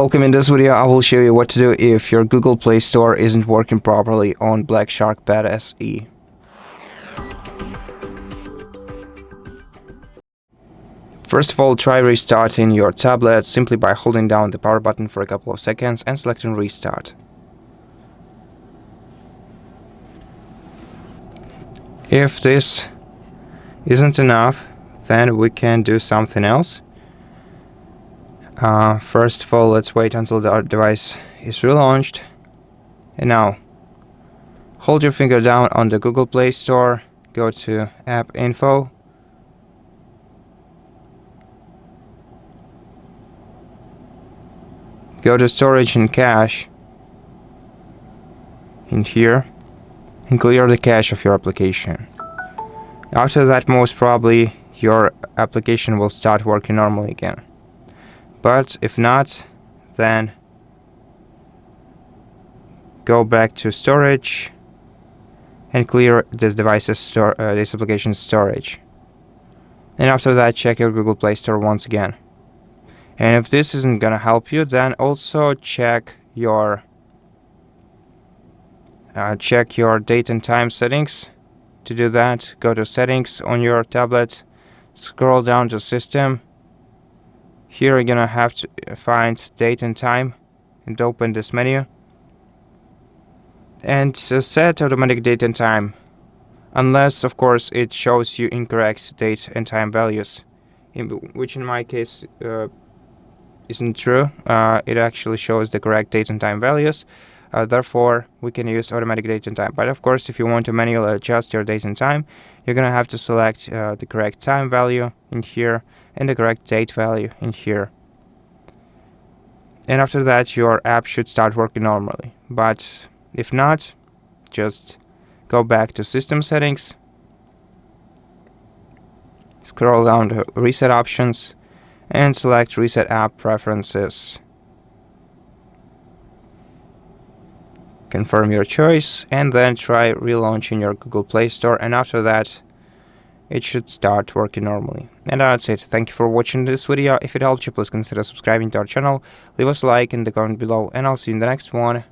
Welcome. In this video, I will show you what to do if your Google Play Store isn't working properly on Black Shark Pad SE. First of all, try restarting your tablet simply by holding down the power button for a couple of seconds and selecting restart. If this isn't enough, then we can do something else. First of all, let's wait until the device is relaunched. And now, hold your finger down on the Google Play Store, go to App Info, go to Storage and Cache in here, and clear the cache of your application. After that, most probably your application will start working normally again. But if not, then go back to storage and clear this this application's storage. And after that, check your Google Play Store once again. And if this isn't gonna help you, then also check your date and time settings. To do that, go to Settings on your tablet, scroll down to System. Here you're gonna have to find date and time and open this menu and set automatic date and time, unless of course it shows you incorrect date and time values, which in my case isn't true. It actually shows the correct date and time values. Therefore, we can use automatic date and time. But of course, if you want to manually adjust your date and time, you're gonna have to select the correct time value in here and the correct date value in here. And after that, your app should start working normally. But if not, just go back to System Settings, scroll down to Reset Options, and select Reset App Preferences. Confirm your choice, and then try relaunching your Google Play Store, and after that, it should start working normally. And that's it. Thank you for watching this video. If it helped you, please consider subscribing to our channel, leave us a like in the comment below, and I'll see you in the next one.